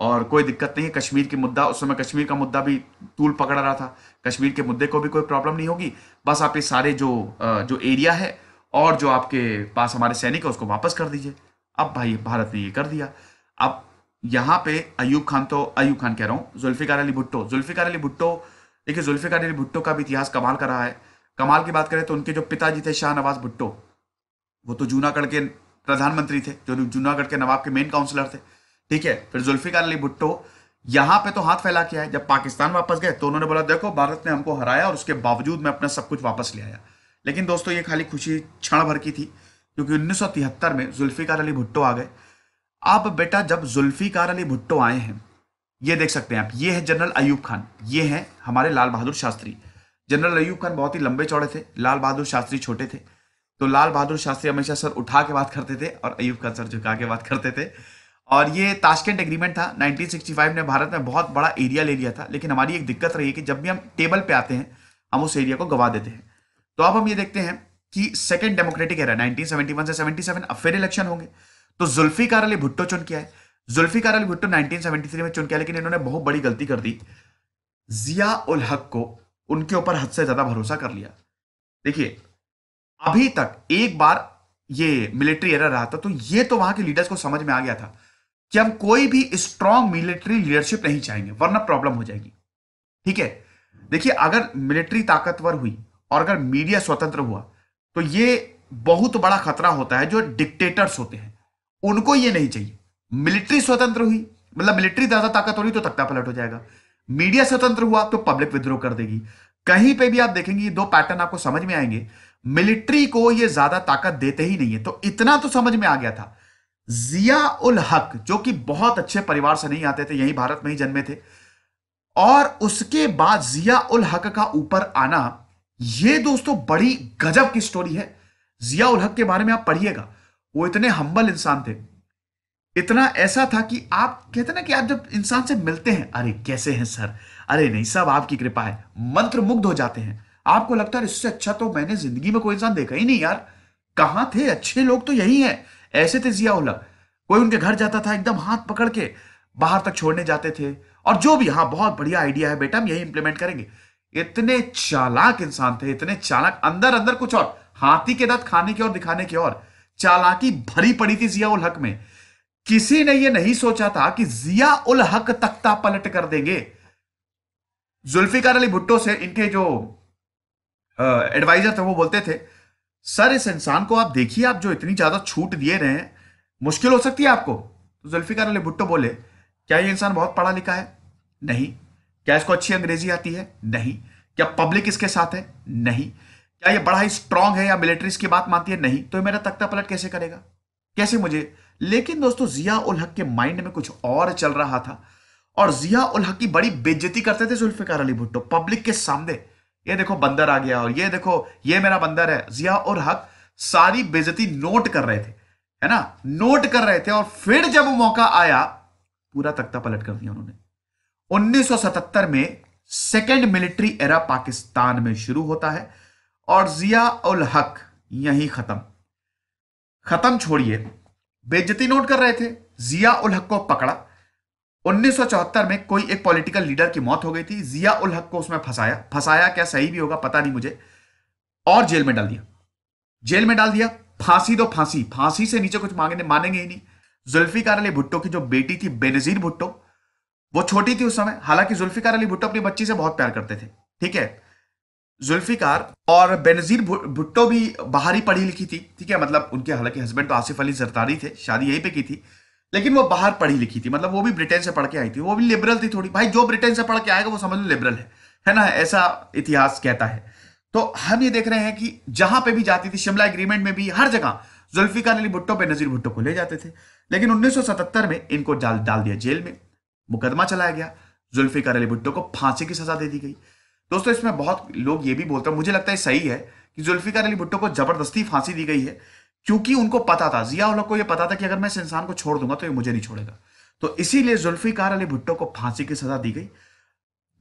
और कोई दिक्कत नहीं है। कश्मीर के मुद्दा, उस समय कश्मीर का मुद्दा भी तूल पकड़ रहा था, कश्मीर के मुद्दे को भी कोई प्रॉब्लम नहीं होगी, बस आप ये सारे जो एरिया है और जो आपके पास हमारे सैनिक है उसको वापस कर दीजिए। अब भाई भारत ने ये कर दिया। अब यहाँ पे अयूब खान कह रहा हूँ, जुल्फिकार अली भुट्टो, देखिए जुल्फिकार अली भुट्टो का भी इतिहास कमाल का रहा है। कमाल की बात करें तो उनके जो पिताजी थे शाहनवाज भुट्टो, वो तो जूनागढ़ के प्रधानमंत्री थे, जो जूनागढ़ के नवाब के मेन काउंसलर थे, ठीक है। फिर जुल्फिकार अली भुट्टो यहां पे तो हाथ फैला के आए, जब पाकिस्तान वापस गए तो उन्होंने बोला देखो भारत ने हमको हराया और उसके बावजूद मैं अपना सब कुछ वापस ले आया। लेकिन दोस्तों ये खाली खुशी क्षण भर की थी, क्योंकि 1973 में जुल्फिकार अली भुट्टो आ गए। अब बेटा जब जुल्फिकार अली भुट्टो आए हैं, ये देख सकते हैं आप, ये है जनरल अयूब खान, ये है हमारे लाल बहादुर शास्त्री। जनरल अयूब खान बहुत ही लंबे चौड़े थे, लाल बहादुर शास्त्री छोटे थे। तो लाल बहादुर शास्त्री हमेशा सर उठा के बात करते थे और अयूब खान सर झुका के बात करते थे। और ये ताशकंद एग्रीमेंट था 1965 ने भारत में बहुत बड़ा एरिया ले लिया था। लेकिन हमारी एक दिक्कत रही है कि जब भी हम टेबल पे आते हैं हम उस एरिया को गवा देते हैं। तो अब हम ये देखते हैं कि सेकंड डेमोक्रेटिक एरा 1971 से 77, अब फिर इलेक्शन होंगे। तो जुल्फिकार अली भुट्टो चुन के आए। जुल्फिकार अली भुट्टो 1973 में चुन के आए, लेकिन इन्होंने बहुत बड़ी गलती कर दी, जिया उल हक को उनके ऊपर हद से ज्यादा भरोसा कर लिया। देखिए अभी तक एक बार ये मिलिट्री एरा रहा था, तो ये तो वहां के लीडर्स को समझ में आ गया था कि हम कोई भी स्ट्रांग मिलिट्री लीडरशिप नहीं चाहेंगे, वरना प्रॉब्लम हो जाएगी, ठीक है। देखिए अगर मिलिट्री ताकतवर हुई और अगर मीडिया स्वतंत्र हुआ, तो ये बहुत बड़ा खतरा होता है। जो डिक्टेटर्स होते हैं उनको ये नहीं चाहिए। मिलिट्री स्वतंत्र हुई, मतलब मिलिट्री ज्यादा ताकतवर हुई तो तख्ता पलट हो जाएगा। मीडिया स्वतंत्र हुआ तो पब्लिक विद्रोह कर देगी। कहीं पे भी आप देखेंगे ये दो पैटर्न आपको समझ में आएंगे। मिलिट्री को ये ज्यादा ताकत देते ही नहीं है। तो इतना तो समझ में आ गया था। जिया उल हक जो कि बहुत अच्छे परिवार से नहीं आते थे, यही भारत में ही जन्मे थे, और उसके बाद जिया उल हक का ऊपर आना, ये दोस्तों बड़ी गजब की स्टोरी है। जिया उल हक के बारे में आप पढ़िएगा, वो इतने हम्बल इंसान थे, इतना ऐसा था कि आप कहते ना कि आप जब इंसान से मिलते हैं, अरे कैसे हैं सर, अरे नहीं सब आपकी कृपा है, मंत्र मुग्ध हो जाते हैं। आपको लगता है इससे अच्छा तो मैंने जिंदगी में कोई इंसान देखा ही नहीं यार, कहां थे अच्छे लोग तो यही हैं। ऐसे थे जिया उल हक। कोई उनके घर जाता था एकदम हाथ पकड़ के बाहर तक छोड़ने जाते थे, और जो भी, हाँ बहुत बढ़िया आइडिया है बेटा, हम यही इंप्लीमेंट करेंगे। इतने चालाक इंसान थे, इतने चालाक, अंदर अंदर कुछ और, हाथी के दांत खाने की और दिखाने की और चालाकी भरी पड़ी थी जिया उल हक में। किसी ने यह नहीं सोचा था कि जिया उल हक तख्ता पलट कर देंगे। जुल्फिकार अली भुट्टो से इनके जो एडवाइजर थे वो बोलते थे, सर इस इंसान को आप देखिए, आप जो इतनी ज्यादा छूट दिए रहे हैं, मुश्किल हो सकती है आपको। तो जुल्फिकार अली भुट्टो बोले, क्या ये इंसान बहुत पढ़ा लिखा है? नहीं। क्या इसको अच्छी अंग्रेजी आती है? नहीं। क्या पब्लिक इसके साथ है? नहीं। क्या ये बड़ा ही स्ट्रांग है या मिलिट्रीज की बात मानती है? नहीं। तो ये मेरा तख्ता पलट कैसे करेगा, कैसे मुझे? लेकिन दोस्तों जिया उल हक के माइंड में कुछ और चल रहा था, और जिया उल हक की बड़ी बेइज्जती करते थे जुल्फिकार अली भुट्टो पब्लिक के सामने। ये देखो बंदर आ गया, और ये देखो ये मेरा बंदर है। जिया उल हक सारी बेइज्जती नोट कर रहे थे, है ना, नोट कर रहे थे। और फिर जब मौका आया, पूरा तख्ता पलट कर दिया उन्होंने। 1977 में सेकेंड मिलिट्री एरा पाकिस्तान में शुरू होता है, और जिया उल हक यहीं खत्म। खत्म छोड़िए, बेइज्जती नोट कर रहे थे, जिया उल हक को पकड़ा। 1974 में कोई एक पॉलिटिकल लीडर की मौत हो गई थी, जिया उल हक को उसमें फंसाया क्या सही भी होगा पता नहीं मुझे, और जेल में डाल दिया। जेल में डाल दिया, फांसी दो फांसी, फांसी से नीचे कुछ मानेंगे ही नहीं। जुल्फिकार अली भुट्टो की जो बेटी थी बेनजीर भुट्टो, वो छोटी थी उस समय। हालांकि जुल्फिकार अली भुट्टो अपनी बच्ची से बहुत प्यार करते थे, ठीक है। जुल्फिकार और बेनजीर भुट्टो भी बाहर ही पढ़ी लिखी थी, ठीक है। मतलब उनके हालांकि हस्बैंड तो आसिफ अली जरदारी थे, शादी यहीं पे की थी, लेकिन वो बाहर पढ़ी लिखी थी। मतलब वो भी ब्रिटेन से पढ़ के आई थी, वो भी लिबरल थी थोड़ी। भाई जो ब्रिटेन से पढ़ के आएगा वो समझ लो लिबरल है ना, ऐसा इतिहास कहता है। तो हम ये देख रहे हैं कि जहां पे भी जाती थी, शिमला एग्रीमेंट में भी, हर जगह जुल्फिकार अली भुट्टो बेनजीर भुट्टो को ले जाते थे। लेकिन 1977 में इनको डाल दिया जेल में, मुकदमा चलाया गया, जुल्फिकार अली भुट्टो को फांसी की सजा दे दी गई। दोस्तों इसमें बहुत लोग ये भी बोलते हैं, मुझे लगता है सही है, कि जुल्फिकार अली भुट्टो को जबरदस्ती फांसी दी गई है, क्योंकि उनको पता था, जिया उल हक को यह पता था कि अगर मैं इस इंसान को छोड़ दूंगा तो ये मुझे नहीं छोड़ेगा। तो इसीलिए जुल्फिकार अली भुट्टो को फांसी की सजा दी गई।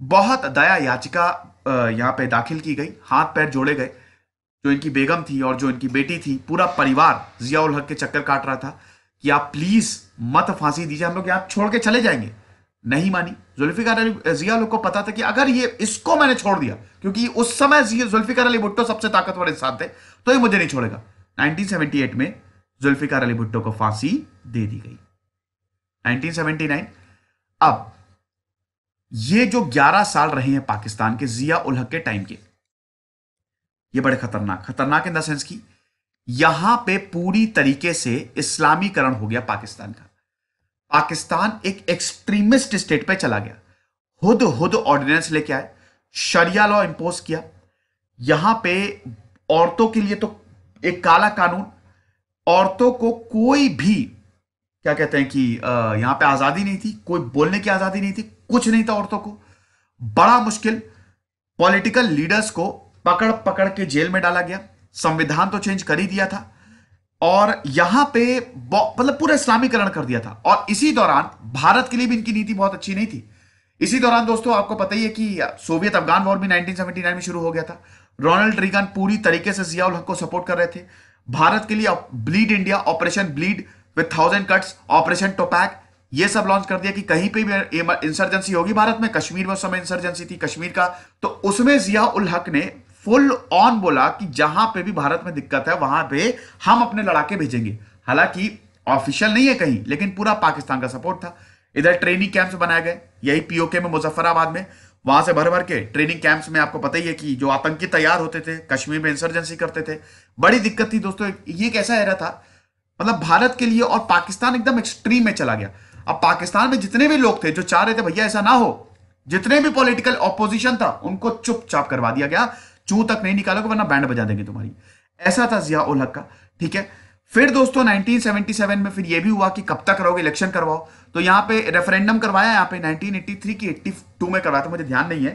बहुत दया याचिका यहां पे दाखिल की गई, हाथ पैर जोड़े गए। जो इनकी बेगम थी और जो इनकी बेटी थी, पूरा परिवार जिया उल हक के चक्कर काट रहा था कि आप प्लीज मत फांसी दीजिए, हम लोग यहां छोड़ के चले जाएंगे। नहीं मानी। जुल्फिकार अली, जिया उल हक को पता था कि अगर ये इसको मैंने छोड़ दिया, क्योंकि उस समय जुल्फिकार अली भुट्टो सबसे ताकतवर इंसान थे, तो ये मुझे नहीं छोड़ेगा। 1978 में जुल्फिकार अली भुट्टो को फांसी दे दी गई। 1979। अब ये जो 11 साल रहे हैं पाकिस्तान के जिया उल हक के टाइम के, ये बड़े खतरनाक इन द सेंस की यहां पे पूरी तरीके से इस्लामीकरण हो गया पाकिस्तान का। पाकिस्तान एक एक्सट्रीमिस्ट स्टेट पे चला गया। हुद हुद ऑर्डिनेंस लेके आए, शरिया लॉ इंपोज किया। यहां पे औरतों के लिए तो एक काला कानून, औरतों को कोई भी क्या कहते हैं कि यहां पे आजादी नहीं थी, कोई बोलने की आजादी नहीं थी, कुछ नहीं था औरतों को। बड़ा मुश्किल, पॉलिटिकल लीडर्स को पकड़ पकड़ के जेल में डाला गया। संविधान तो चेंज कर ही दिया था, और यहां पे मतलब पूरा इस्लामीकरण कर दिया था। और इसी दौरान भारत के लिए भी इनकी नीति बहुत अच्छी नहीं थी। इसी दौरान दोस्तों आपको पता ही है कि सोवियत अफगान वॉर भी 1979 में शुरू हो गया था। रोनाल्ड रीगन पूरी तरीके से जिया उल हक को सपोर्ट कर रहे थे। भारत के लिए bleed India, operation bleed with 1000 cuts, operation Tupac, ये सब लॉन्च कर दिया कि कहीं पे भी इंसर्जेंसी होगी भारत में। कश्मीर में उस समय इंसर्जेंसी थी कश्मीर का, तो उसमें जिया उल हक ने फुल ऑन बोला कि जहां पे भी भारत में दिक्कत है वहां पे हम अपने लड़ाके भेजेंगे। हालांकि ऑफिशियल नहीं है कहीं, लेकिन पूरा पाकिस्तान का सपोर्ट था। इधर ट्रेनिंग कैंप्स बनाए गए, यही पीओके में, मुजफ्फराबाद में, वहां से भर भर के ट्रेनिंग कैंप्स में। आपको पता ही है कि जो आतंकी तैयार होते थे, कश्मीर में इंसर्जेंसी करते थे, बड़ी दिक्कत थी दोस्तों। ये कैसा एरा था, मतलब भारत के लिए, और पाकिस्तान एकदम एक्सट्रीम में चला गया। अब पाकिस्तान में जितने भी लोग थे जो चाह रहे थे भैया ऐसा ना हो, जितने भी पॉलिटिकल ऑपोजिशन था, उनको चुपचाप करवा दिया गया। चू तक नहीं निकालोगे वरना बैंड बजा देंगे तुम्हारी। ऐसा था जिया उल हक का, ठीक है। फिर दोस्तों 1977 में फिर यह भी हुआ कि कब तक रहोगे, इलेक्शन करवाओ। तो यहां पे रेफरेंडम करवाया, यहां पे 1983 की 82 में करवाया था, मुझे ध्यान नहीं है।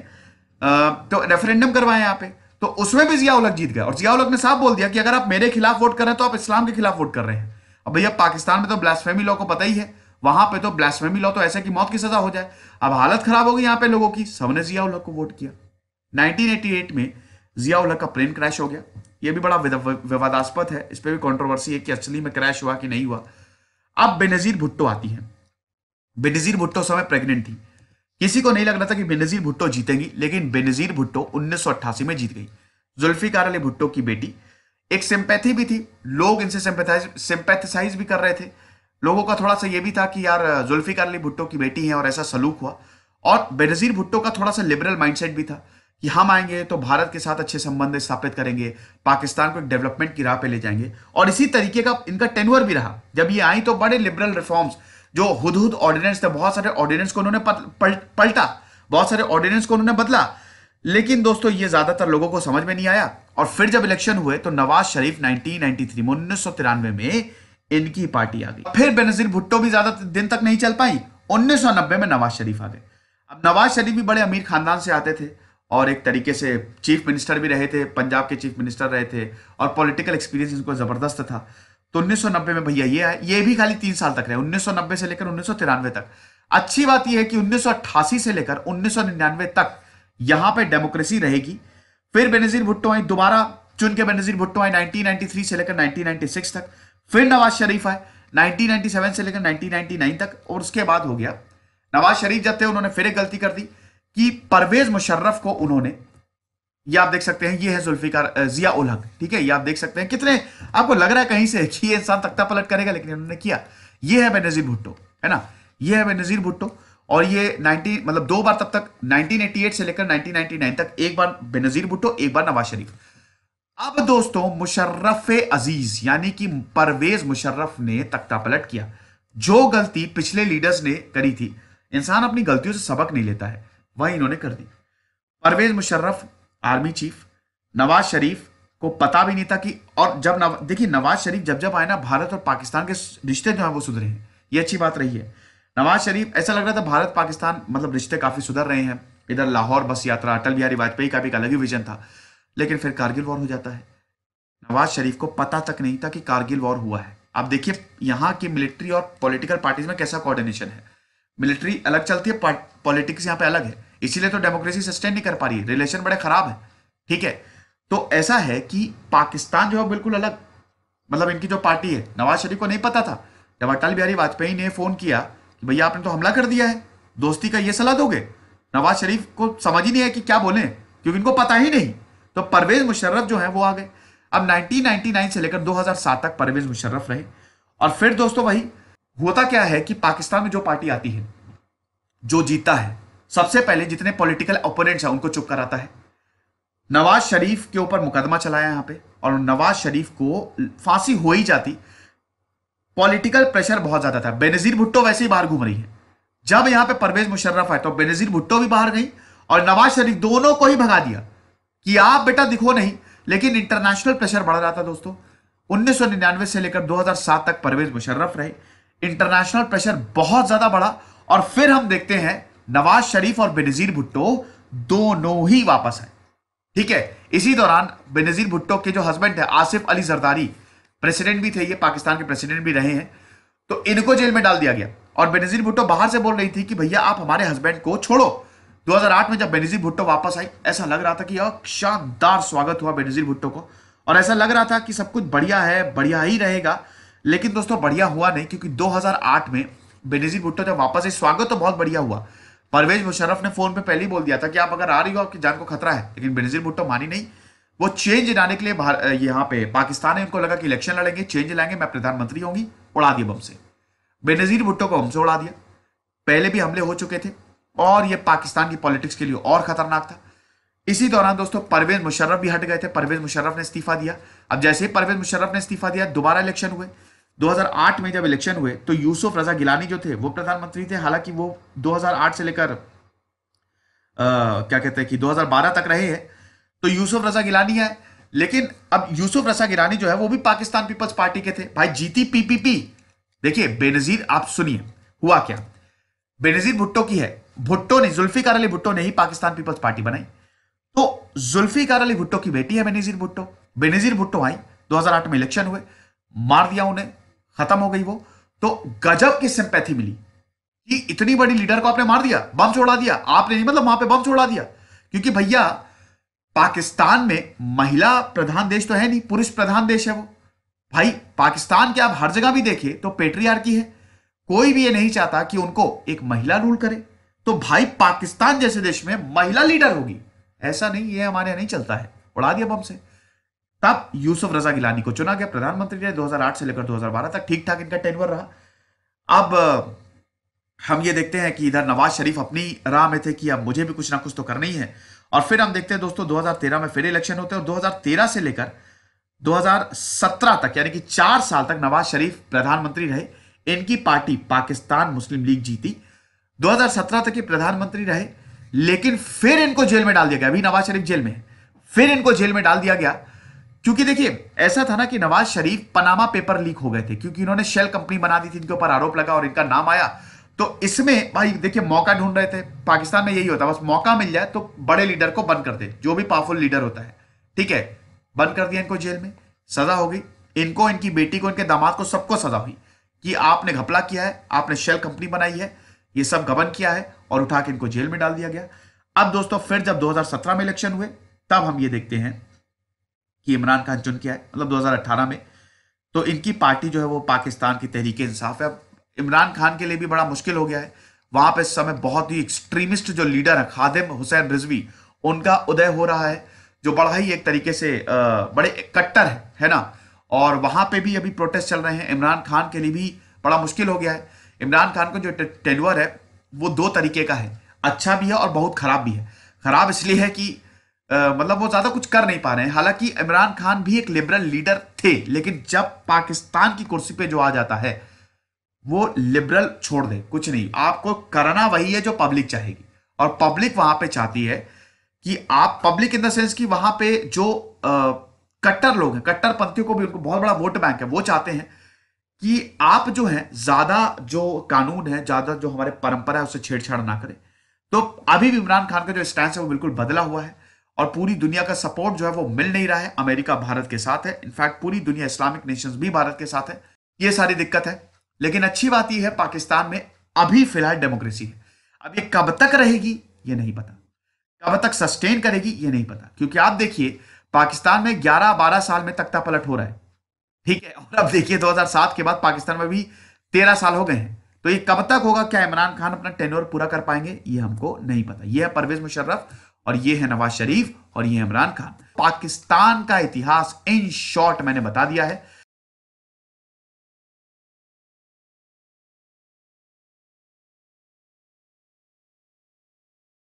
तो रेफरेंडम करवाया यहां पे, तो उसमें भी जिया उल हक जीत गया। और जिया उल हक ने साफ बोल दिया कि अगर आप मेरे खिलाफ वोट कर रहे हैं तो आप इस्लाम के खिलाफ वोट कर रहे हैं। अब भैया पाकिस्तान में तो ब्लास्फेमी लॉ को पता ही है, वहां पे तो ब्लास्फेमी लॉ तो ऐसे कि मौत की सजा हो जाए। अब हालत खराब हो गई यहाँ पे लोगों की, सबने जिया उल हक को वोट किया। 1988 में जिया उल हक का प्लेन क्रैश हो गया। यह भी बड़ा विवादास्पद है, इस पर भी कंट्रोवर्सी है कि असली में क्रैश हुआ कि नहीं हुआ। अब बेनजीर भुट्टो आती है। बेनजीर भुट्टो समय प्रेग्नेंट थी, किसी को नहीं लग रहा था कि बेनजीर भुट्टो जीतेंगी, लेकिन बेनजीर भुट्टो 1988 में जीत गई। जुल्फिकार अली भुट्टो की बेटी, एक सिंपैथी भी थी, लोग इनसे सिंपैथेसाइज भी कर रहे थे। लोगों का थोड़ा सा ये भी था कि यार जुल्फिकार अली भुट्टो की बेटी है और ऐसा सलूक हुआ। और बेनजीर भुट्टो का थोड़ा सा लिबरल माइंडसेट भी था कि हम आएंगे तो भारत के साथ अच्छे संबंध स्थापित करेंगे, पाकिस्तान को एक डेवलपमेंट की राह पे ले जाएंगे। और इसी तरीके का इनका टेन्योर भी रहा। जब ये आई तो बड़े लिबरल रिफॉर्म्स, जो हुदहुद ऑर्डिनेंस थे, बहुत सारे ऑर्डिनेंस को उन्होंने पलटा, बहुत सारे ऑर्डिनेंस को उन्होंने बदला। लेकिन दोस्तों ये ज्यादातर लोगों को समझ में नहीं आया। और फिर जब इलेक्शन हुए तो नवाज शरीफ 1993 में 1993 में इनकी पार्टी आ गई। फिर बेनजीर भुट्टो भी ज्यादा दिन तक नहीं चल पाई, 1990 में नवाज शरीफ आ गए। अब नवाज शरीफ भी बड़े अमीर खानदान से आते थे और एक तरीके से चीफ मिनिस्टर भी रहे थे, पंजाब के चीफ मिनिस्टर रहे थे और पॉलिटिकल एक्सपीरियंस इनको जबरदस्त था। तो 1990 में भैया ये आए, ये भी खाली 3 साल तक रहे, 1990 से लेकर 1993 तक। अच्छी बात यह है कि 1988 से लेकर 1999 तक यहां पे डेमोक्रेसी रहेगी। फिर बेनजीर भुट्टो आई, दोबारा चुन के बेनजीर भुट्टो आई 1993 से लेकर 1996 तक। फिर नवाज शरीफ आए 1997 से लेकर 1999 तक। और उसके बाद हो गया, नवाज शरीफ जब थे उन्होंने फिर एक गलती कर दी कि परवेज मुशर्रफ को उन्होंने, ये आप देख सकते हैं, ये है जुल्फिकार जिया उल हक, ठीक है, ये आप देख सकते हैं। कितने आपको लग रहा है कहीं से कि ये इंसान तख्ता पलट करेगा, लेकिन इन्होंने किया। ये है बेनजीर भुट्टो, है ना, ये है बेनजीर भुट्टो। और ये 90 मतलब 2 बार, तब तक 1988 से लेकर 1999 तक, एक बार बेनजीर भुट्टो, एक बार नवाज शरीफ। अब दोस्तों मुशर्रफ अजीज यानी कि परवेज मुशर्रफ ने तख्ता पलट किया। जो गलती पिछले लीडर्स ने करी थी, इंसान अपनी गलतियों से सबक नहीं लेता है, वह इन्होंने कर दी। परवेज मुशर्रफ आर्मी चीफ, नवाज शरीफ को पता भी नहीं था कि, और जब देखिए नवाज शरीफ जब जब आए ना, भारत और पाकिस्तान के रिश्ते जो है वो सुधरे हैं, ये अच्छी बात रही है। नवाज शरीफ, ऐसा लग रहा था भारत पाकिस्तान मतलब रिश्ते काफी सुधर रहे हैं। इधर लाहौर बस यात्रा, अटल बिहारी वाजपेयी का भी एक अलग ही विजन था। लेकिन फिर कारगिल वॉर हो जाता है। नवाज शरीफ को पता तक नहीं था कि कारगिल वॉर हुआ है। आप देखिए यहाँ की मिलिट्री और पॉलिटिकल पार्टीज में कैसा कोऑर्डिनेशन है। मिलिट्री अलग चलती है, पॉलिटिक्स यहाँ पे अलग है, इसीलिए तो डेमोक्रेसी सस्टेन नहीं कर पा रही है, रिलेशन बड़े खराब है, ठीक है। तो ऐसा है कि पाकिस्तान जो है बिल्कुल अलग, मतलब इनकी जो पार्टी है, नवाज शरीफ को नहीं पता था। जब अटल बिहारी वाजपेयी ने फोन किया कि भैया आपने तो हमला कर दिया है, दोस्ती का ये सलाह दोगे, नवाज शरीफ को समझ ही नहीं है कि क्या बोले, क्योंकि इनको पता ही नहीं। तो परवेज मुशर्रफ जो है वो आ गए। अब 1999 से लेकर 2007 तक परवेज मुशर्रफ रहे। और फिर दोस्तों वही होता क्या है कि पाकिस्तान में जो पार्टी आती है, जो जीतता है, सबसे पहले जितने पॉलिटिकल ओपोनेंट्स हैं उनको चुप कराता है। नवाज शरीफ के ऊपर मुकदमा चलाया यहां पे, और नवाज शरीफ को फांसी हो ही जाती। पॉलिटिकल प्रेशर बहुत ज्यादा था। बेनजीर भुट्टो वैसे ही बाहर घूम रही है। जब यहां पे परवेज मुशर्रफ आए तो बेनजीर भुट्टो भी बाहर गई और नवाज शरीफ, दोनों को ही भगा दिया कि आप बेटा दिखो नहीं। लेकिन इंटरनेशनल प्रेशर बढ़ रहा था दोस्तों। 1999 से लेकर 2007 तक परवेज मुशर्रफ रहे, इंटरनेशनल प्रेशर बहुत ज्यादा बढ़ा। और फिर हम देखते हैं नवाज शरीफ और बेनजीर भुट्टो दोनों ही वापस आए, ठीक है। इसी दौरान बेनजीर भुट्टो के जो हस्बैंड थे आसिफ अली जरदारी, प्रेसिडेंट भी थे, ये पाकिस्तान के प्रेसिडेंट भी रहे हैं, तो इनको जेल में डाल दिया गया। और बेनजीर भुट्टो बाहर से बोल रही थी कि भैया आप हमारे हस्बैंड को छोड़ो। 2008 में जब बेनजीर भुट्टो वापस आई, ऐसा लग रहा था कि यार शानदार स्वागत हुआ बेनजीर भुट्टो को, और ऐसा लग रहा था कि सब कुछ बढ़िया है, बढ़िया ही रहेगा। लेकिन दोस्तों बढ़िया हुआ नहीं, क्योंकि 2008 में बेनजीर भुट्टो जब वापस आई, स्वागत तो बहुत बढ़िया हुआ। परवेज मुशर्रफ ने फोन पे पहले ही बोल दिया था कि आप अगर आ रही हो आपकी जान को खतरा है, लेकिन बेनजीर भुट्टो मानी नहीं। वो चेंज लाने के लिए यहाँ पे पाकिस्तान है, उनको लगा कि इलेक्शन लड़ेंगे, चेंज लाएंगे, मैं प्रधानमंत्री होंगी, उड़ा दिया बम से। बेनजीर भुट्टो को बम से उड़ा दिया। पहले भी हमले हो चुके थे और ये पाकिस्तान की पॉलिटिक्स के लिए और खतरनाक था। इसी दौरान दोस्तों परवेज मुशर्रफ भी हट गए थे, परवेज मुशर्रफ ने इस्तीफा दिया। अब जैसे ही परवेज मुशर्रफ ने इस्तीफा दिया, दोबारा इलेक्शन हुए। 2008 में जब इलेक्शन हुए तो यूसुफ रजा गिलानी जो थे वो प्रधानमंत्री थे। हालांकि वो 2008 से लेकर क्या कहते हैं कि 2012 तक रहे हैं। तो यूसुफ रजा गिलानी है, लेकिन अब यूसुफ रजा गिलानी जो है वो भी पाकिस्तान पीपल्स पार्टी के थे। भाई जीती पीपीपी। देखिए बेनजीर, आप सुनिए हुआ क्या। बेनजीर भुट्टो की है, भुट्टो ने, जुल्फिकार अली भुट्टो ने ही पाकिस्तान पीपल्स पार्टी बनाई। तो जुल्फिकार अली भुट्टो की बेटी है बेनजीर भुट्टो। बेनजीर भुट्टो आई, 2008 में इलेक्शन हुए, मार दिया उन्हें, खत्म हो गई वो। तो गजब की सिंपैथी मिली कि इतनी बड़ी लीडर को आपने मार दिया, बम छोड़ा दिया। आपने नहीं मतलब वहां पे बम छोड़ा दिया, क्योंकि भैया पाकिस्तान में महिला प्रधान देश तो है नहीं, पुरुष प्रधान देश है वो। भाई पाकिस्तान के आप हर जगह भी देखिए तो पेट्रियार्की है। कोई भी ये नहीं चाहता कि उनको एक महिला रूल करे। तो भाई पाकिस्तान जैसे देश में महिला लीडर होगी, ऐसा नहीं, ये हमारे यहाँ नहीं चलता है, उड़ा दिया बम से। तब यूसुफ रजा गिलानी को चुना गया, प्रधानमंत्री रहे 2008 से लेकर 2012 तक, ठीक ठाक इनका टेन्योर रहा। अब हम ये देखते हैं कि इधर नवाज शरीफ अपनी राह में थे कि अब मुझे भी कुछ ना कुछ तो करना ही है। और फिर हम देखते हैं दोस्तों 2013 में फिर इलेक्शन होते हैं, और 2013 से लेकर 2017 तक, यानी कि 4 साल तक नवाज शरीफ प्रधानमंत्री रहे। इनकी पार्टी पाकिस्तान मुस्लिम लीग जीती, 2017 तक ये प्रधानमंत्री रहे, लेकिन फिर इनको जेल में डाल दिया गया। अभी नवाज शरीफ जेल में है, फिर इनको जेल में डाल दिया गया, क्योंकि देखिए ऐसा था ना कि Nawaz Sharif Panama paper leak हो गए थे, क्योंकि इन्होंने शेल कंपनी बना दी थी, इनके ऊपर आरोप लगा और इनका नाम आया। तो इसमें भाई देखिए मौका ढूंढ रहे थे, पाकिस्तान में यही होता है, बस मौका मिल जाए तो बड़े लीडर को बंद कर दे, जो भी पावरफुल लीडर होता है, ठीक है। बंद कर दिया इनको जेल में, सजा हो गई इनको, इनकी बेटी को, इनके दामाद को, सबको सजा हुई कि आपने घपला किया है, आपने शेल कंपनी बनाई है, ये सब गबन किया है, और उठा के इनको जेल में डाल दिया गया। अब दोस्तों फिर जब 2017 में इलेक्शन हुए, तब हम ये देखते हैं कि इमरान खान चुन के आए, मतलब 2018 में। तो इनकी पार्टी जो है वो पाकिस्तान की तहरीक इंसाफ है। अब इमरान खान के लिए भी बड़ा मुश्किल हो गया है, वहां पे इस समय बहुत ही एक्सट्रीमिस्ट जो लीडर है खादिम हुसैन रिजवी, उनका उदय हो रहा है, जो बड़ा ही एक तरीके से बड़े कट्टर है ना। और वहां पे भी अभी प्रोटेस्ट चल रहे हैं। इमरान खान के लिए भी बड़ा मुश्किल हो गया है। इमरान खान का जो टेन्योर है वो 2 तरीके का है, अच्छा भी है और बहुत खराब भी है। खराब इसलिए है कि मतलब वो ज्यादा कुछ कर नहीं पा रहे हैं। हालांकि इमरान खान भी एक लिबरल लीडर थे, लेकिन जब पाकिस्तान की कुर्सी पे जो आ जाता है, वो लिबरल छोड़ दे, कुछ नहीं, आपको करना वही है जो पब्लिक चाहेगी। और पब्लिक वहां पे चाहती है कि आप, पब्लिक इन द सेंस कि वहां पे जो कट्टर लोग हैं, कट्टरपंथियों को भी उनको बहुत बड़ा वोट बैंक है, वो चाहते हैं कि आप जो है ज्यादा जो कानून है, ज्यादा जो हमारे परंपरा है उससे छेड़छाड़ ना करें। तो अभी भी इमरान खान का जो स्टैंड है वो बिल्कुल बदला हुआ है, और पूरी दुनिया का सपोर्ट जो है वो मिल नहीं रहा है। अमेरिका भारत के साथ है, इनफैक्ट पूरी दुनिया, इस्लामिक नेशंस भी भारत के साथ है। ये सारी दिक्कत है, लेकिन अच्छी बात यह है पाकिस्तान में अभी फिलहाल डेमोक्रेसी है। अब ये कब तक रहेगी ये नहीं पता, कब तक सस्टेन करेगी ये नहीं पता, क्योंकि आप देखिए पाकिस्तान में 11-12 साल में तख्ता पलट हो रहा है, ठीक है। और अब देखिए 2007 के बाद पाकिस्तान में भी 13 साल हो गए हैं। तो ये कब तक होगा, क्या इमरान खान अपना टेन्योर पूरा कर पाएंगे, ये हमको नहीं पता। ये है परवेज मुशर्रफ, और ये है नवाज शरीफ, और ये है इमरान खान। पाकिस्तान का इतिहास इन शॉर्ट मैंने बता दिया है।